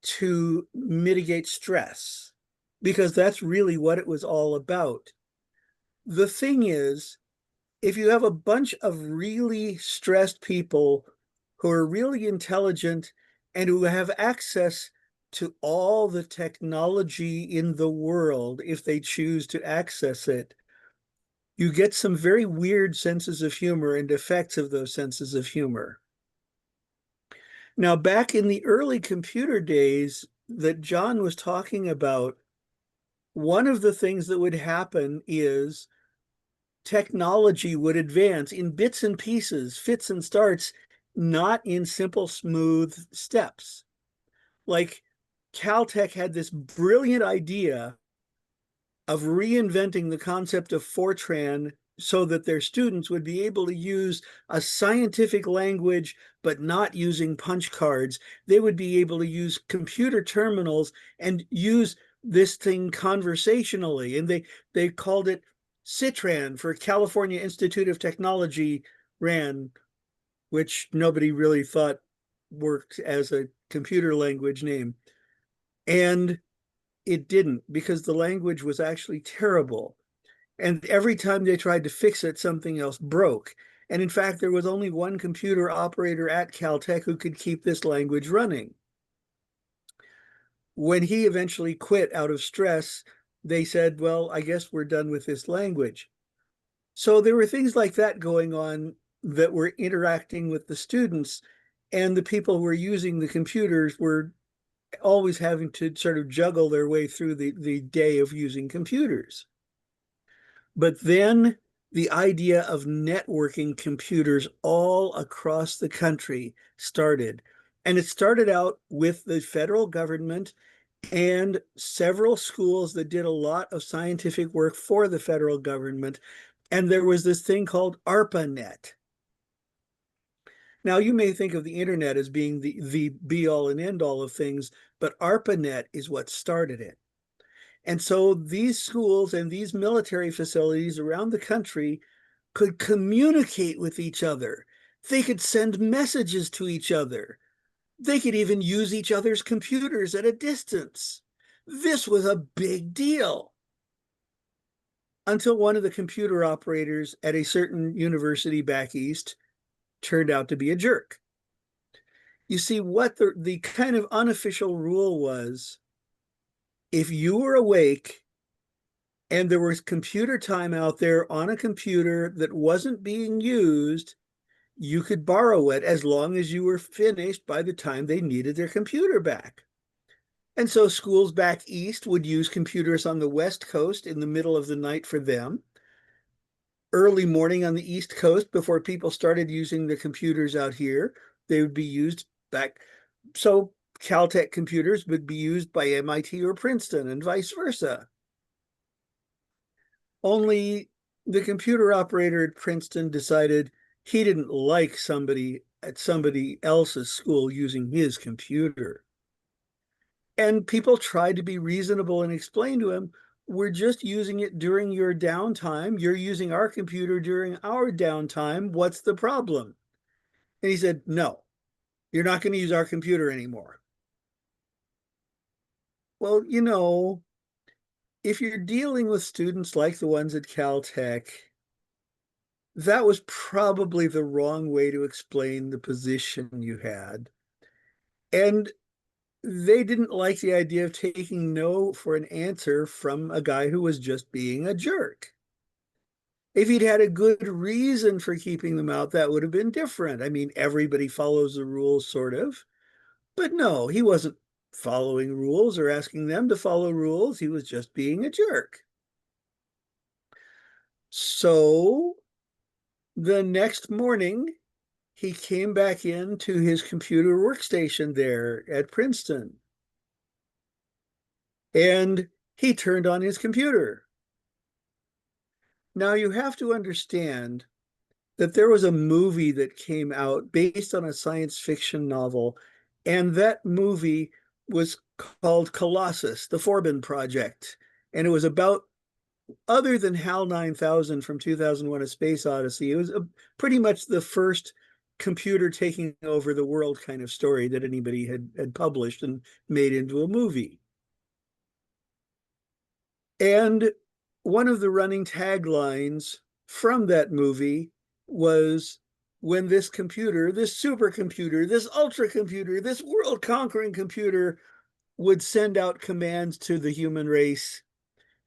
[SPEAKER 7] to mitigate stress, because that's really what it was all about. The thing is, if you have a bunch of really stressed people who are really intelligent and who have access to all the technology in the world, if they choose to access it, you get some very weird senses of humor and effects of those senses of humor. Now, back in the early computer days that John was talking about, one of the things that would happen is technology would advance in bits and pieces, fits and starts, not in simple, smooth steps. Like Caltech had this brilliant idea of reinventing the concept of Fortran so that their students would be able to use a scientific language, but not using punch cards. They would be able to use computer terminals and use this thing conversationally. And they called it Citran for California Institute of Technology RAN, which nobody really thought worked as a computer language name. And it didn't, because the language was actually terrible. And every time they tried to fix it, something else broke. And in fact, there was only one computer operator at Caltech who could keep this language running. When he eventually quit out of stress, they said, well, I guess we're done with this language. So there were things like that going on that were interacting with the students, and the people who were using the computers were always having to sort of juggle their way through the day of using computers. But then the idea of networking computers all across the country started. And it started out with the federal government and several schools that did a lot of scientific work for the federal government. And there was this thing called ARPANET. Now, you may think of the internet as being the be all and end all of things, but ARPANET is what started it. And so these schools and these military facilities around the country could communicate with each other. They could send messages to each other. They could even use each other's computers at a distance. This was a big deal. Until one of the computer operators at a certain university back east turned out to be a jerk. You see, what the kind of unofficial rule was, if you were awake and there was computer time out there on a computer that wasn't being used, you could borrow it as long as you were finished by the time they needed their computer back. And so schools back east would use computers on the West Coast in the middle of the night for them. Early morning on the East Coast, before people started using the computers out here, they would be used back. So Caltech computers would be used by MIT or Princeton and vice versa. Only the computer operator at Princeton decided he didn't like somebody at somebody else's school using his computer. And people tried to be reasonable and explain to him, we're just using it during your downtime. You're using our computer during our downtime. What's the problem? And he said, no, you're not going to use our computer anymore. Well, you know, if you're dealing with students like the ones at Caltech, that was probably the wrong way to explain the position you had. And they didn't like the idea of taking no for an answer from a guy who was just being a jerk. If he'd had a good reason for keeping them out, that would have been different. I mean, everybody follows the rules, sort of. But no, he wasn't following rules or asking them to follow rules. He was just being a jerk. So the next morning, he came back into his computer workstation there at Princeton. And he turned on his computer. Now you have to understand that there was a movie that came out based on a science fiction novel, and that movie was called Colossus, the Forbin Project. And it was about, other than HAL 9000 from 2001: A Space Odyssey, it was pretty much the first computer taking over the world kind of story that anybody had published and made into a movie. And one of the running taglines from that movie was, when this computer, this supercomputer, this ultra computer, this world conquering computer would send out commands to the human race,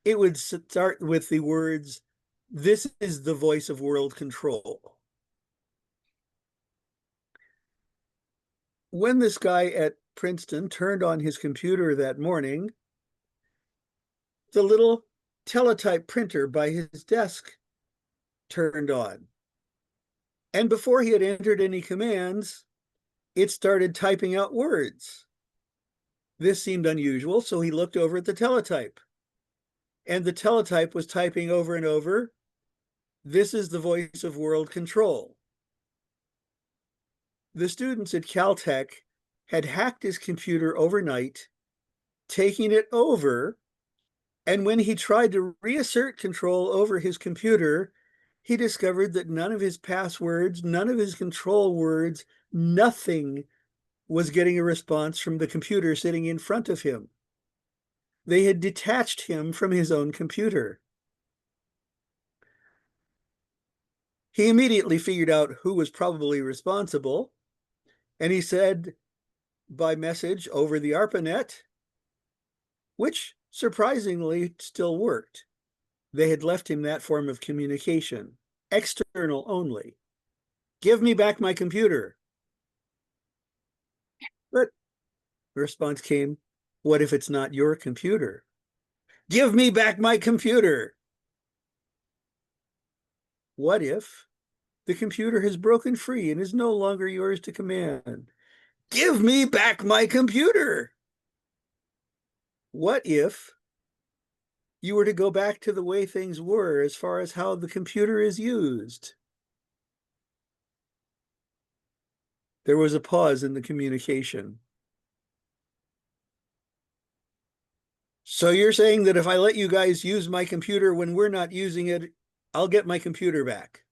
[SPEAKER 7] it would start with the words, "This is the voice of world control." When this guy at Princeton turned on his computer that morning, the little teletype printer by his desk turned on. And before he had entered any commands, it started typing out words. This seemed unusual, so he looked over at the teletype. And the teletype was typing over and over, "This is the voice of world control." The students at Caltech had hacked his computer overnight, taking it over, and when he tried to reassert control over his computer, he discovered that none of his passwords, none of his control words, nothing was getting a response from the computer sitting in front of him. They had detached him from his own computer. He immediately figured out who was probably responsible, and he said by message over the ARPANET, which surprisingly still worked. They had left him that form of communication, external only. "Give me back my computer." But the response came, "What if it's not your computer?" "Give me back my computer." What if the computer has broken free and is no longer yours to command? "Give me back my computer." What if you were to go back to the way things were as far as how the computer is used? There was a pause in the communication. "So you're saying that if I let you guys use my computer when we're not using it, I'll get my computer back?"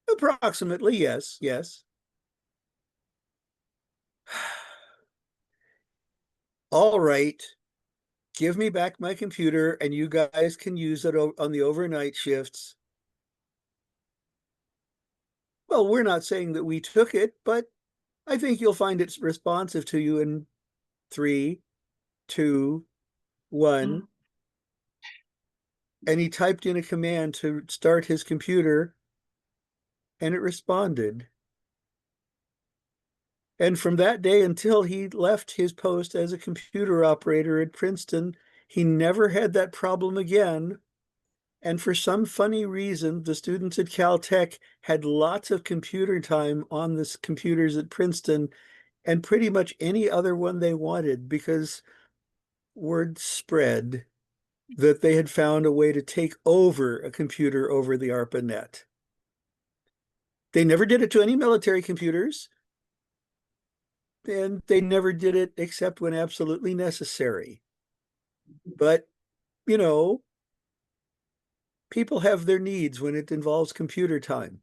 [SPEAKER 7] "Approximately, yes, yes." "All right, give me back my computer and you guys can use it on the overnight shifts." "Well, we're not saying that we took it, but I think you'll find it's responsive to you in 3, 2, 1. And he typed in a command to start his computer. and it responded. And from that day until he left his post as a computer operator at Princeton, he never had that problem again. And for some funny reason, the students at Caltech had lots of computer time on the computers at Princeton and pretty much any other one they wanted, because word spread that they had found a way to take over a computer over the ARPANET. They never did it to any military computers, and they never did it except when absolutely necessary. But, you know, people have their needs when it involves computer time.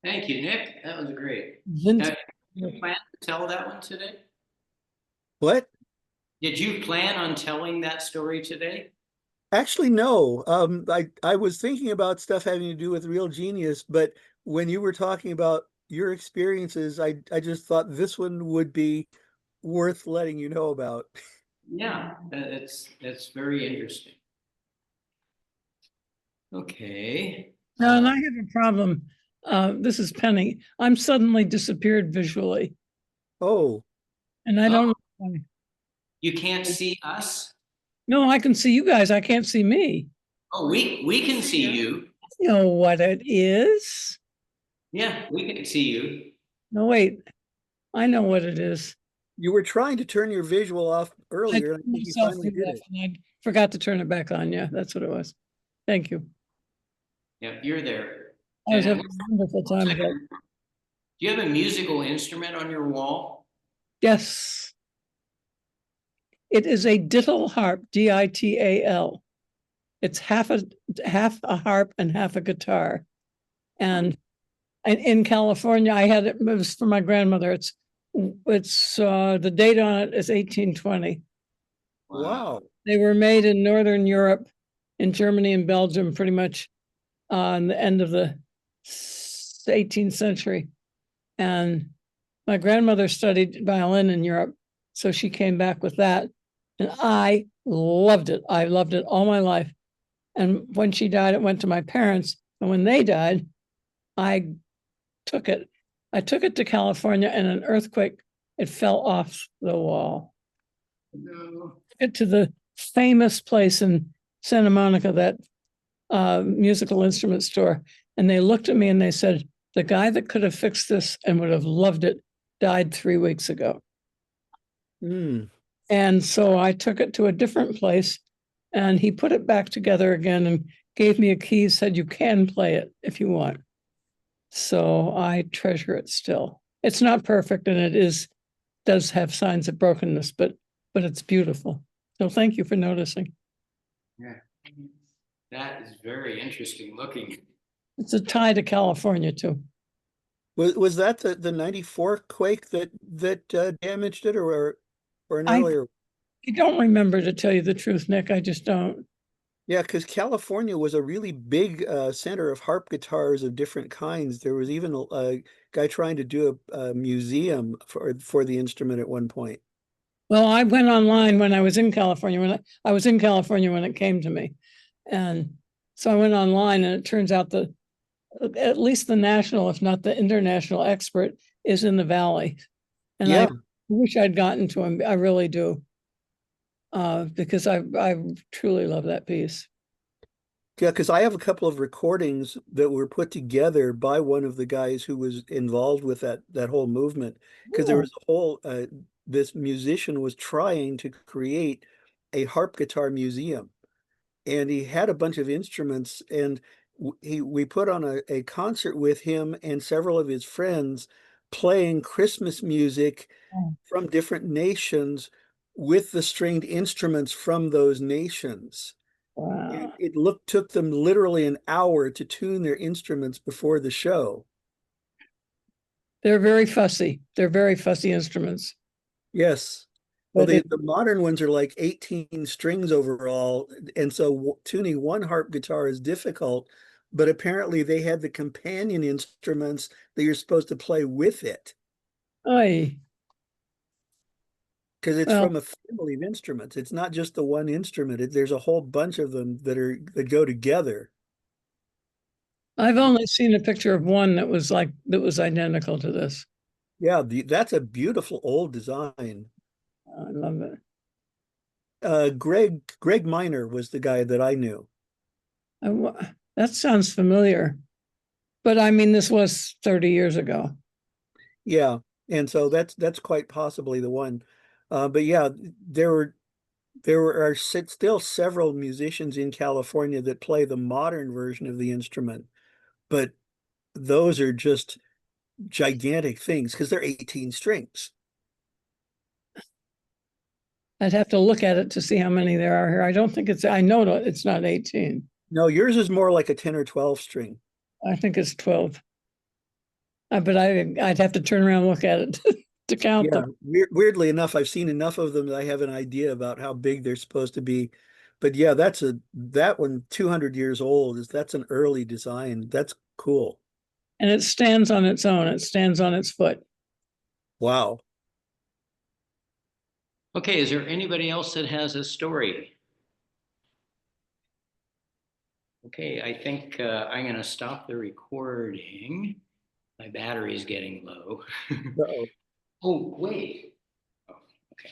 [SPEAKER 1] Thank you, Nick. That was great.
[SPEAKER 4] Vince,
[SPEAKER 1] Now, you plan to tell that one today?
[SPEAKER 7] What?
[SPEAKER 1] Did you plan on telling that story today?
[SPEAKER 7] Actually, no. I was thinking about stuff having to do with Real Genius, but when you were talking about your experiences, I just thought this one would be worth letting you know about.
[SPEAKER 1] Yeah, that's very interesting. Okay.
[SPEAKER 4] no, and I have a problem. This is Penny. I'm suddenly disappeared visually,
[SPEAKER 7] Oh,
[SPEAKER 4] and I
[SPEAKER 1] Oh.
[SPEAKER 4] don't know why.
[SPEAKER 1] You can't see us?
[SPEAKER 4] No, I can see you guys. I can't see me.
[SPEAKER 1] Oh, we can see you.
[SPEAKER 4] I know what it is.
[SPEAKER 1] Yeah, we can see you.
[SPEAKER 4] No, wait. I know what it is.
[SPEAKER 7] you were trying to turn your visual off
[SPEAKER 4] I
[SPEAKER 7] earlier, and I
[SPEAKER 4] turned
[SPEAKER 7] think you
[SPEAKER 4] myself
[SPEAKER 7] finally did
[SPEAKER 4] off
[SPEAKER 7] it.
[SPEAKER 4] and I forgot to turn it back on. Yeah, that's what it was. Thank you.
[SPEAKER 1] Yeah, you're there.
[SPEAKER 4] I was
[SPEAKER 1] And
[SPEAKER 4] having a wonderful time.
[SPEAKER 1] do you have a musical instrument on your wall?
[SPEAKER 4] Yes. It is a dittal harp, DITAL. It's half a harp and half a guitar. And in California, I had it was for my grandmother. It's the date on it is 1820.
[SPEAKER 7] Wow.
[SPEAKER 4] They were made in Northern Europe, in Germany and Belgium, pretty much on the end of the 18th century. And my grandmother studied violin in Europe, so she came back with that. And I loved it. I loved it all my life. And when she died, it went to my parents. And when they died, I took it. I took it to California, and an earthquake, it fell off the wall.
[SPEAKER 1] No.
[SPEAKER 4] It to the famous place in Santa Monica, that musical instrument store. And they looked at me and they said, the guy that could have fixed this and would have loved it died 3 weeks ago.
[SPEAKER 7] Hmm.
[SPEAKER 4] And so I took it to a different place, and he put it back together again and gave me a key, said, you can play it if you want. So I treasure it still. It's not perfect, and does have signs of brokenness, but it's beautiful. So thank you for noticing.
[SPEAKER 1] Yeah. That is very interesting looking.
[SPEAKER 4] It's a tie to California too.
[SPEAKER 7] Was that the 94 quake that damaged it, or an
[SPEAKER 4] I
[SPEAKER 7] earlier?
[SPEAKER 4] I don't remember, to tell you the truth, Nick. I just don't.
[SPEAKER 7] Yeah, because California was a really big center of harp guitars of different kinds. There was even a guy trying to do a museum for the instrument at one point.
[SPEAKER 4] Well, I went online when I was in California, when I was in California when it came to me. And so I went online, and it turns out that at least the national, if not the international expert, is in the Valley. And
[SPEAKER 7] Yeah.
[SPEAKER 4] I wish I'd gotten to him. I really do. Because I truly love that piece.
[SPEAKER 7] Yeah, because I have a couple of recordings that were put together by one of the guys who was involved with that whole movement. Because there was a whole this musician was trying to create a harp guitar museum, and he had a bunch of instruments, and we put on a concert with him and several of his friends playing Christmas music
[SPEAKER 4] Oh.
[SPEAKER 7] from different nations with the stringed instruments from those nations.
[SPEAKER 4] Wow.
[SPEAKER 7] It took them literally an hour to tune their instruments before the show.
[SPEAKER 4] They're very fussy. They're very fussy instruments.
[SPEAKER 7] Yes. Well,
[SPEAKER 4] But
[SPEAKER 7] the modern ones are like 18 strings overall, and so tuning one harp guitar is difficult, but apparently they had the companion instruments that you're supposed to play with it.
[SPEAKER 4] Oy.
[SPEAKER 7] Because it's
[SPEAKER 4] Well,
[SPEAKER 7] from a family of instruments. It's not just the one instrument. There's a whole bunch of them that go together.
[SPEAKER 4] I've only seen a picture of one that was identical to this.
[SPEAKER 7] Yeah, that's a beautiful old design.
[SPEAKER 4] I love it.
[SPEAKER 7] Greg Miner was the guy that I knew.
[SPEAKER 4] That sounds familiar, but I mean, this was 30 years ago.
[SPEAKER 7] Yeah, and so that's quite possibly the one. But yeah, there are still several musicians in California that play the modern version of the instrument, but those are just gigantic things because they're 18 strings.
[SPEAKER 4] I'd have to look at it to see how many there are here. I don't think I know it's not 18.
[SPEAKER 7] No, yours is more like a 10 or 12 string.
[SPEAKER 4] I think it's 12. But I'd have to turn around and look at it to count
[SPEAKER 7] Yeah,
[SPEAKER 4] them.
[SPEAKER 7] weirdly enough, I've seen enough of them that I have an idea about how big they're supposed to be. But yeah, that one 200 years old that's an early design. That's cool.
[SPEAKER 4] And it stands on its own. It stands on its foot.
[SPEAKER 7] Wow.
[SPEAKER 1] Okay, is there anybody else that has a story? Okay, I think I'm gonna stop the recording. My battery's getting low.
[SPEAKER 7] Uh-oh.
[SPEAKER 1] Oh, wait. Oh, okay.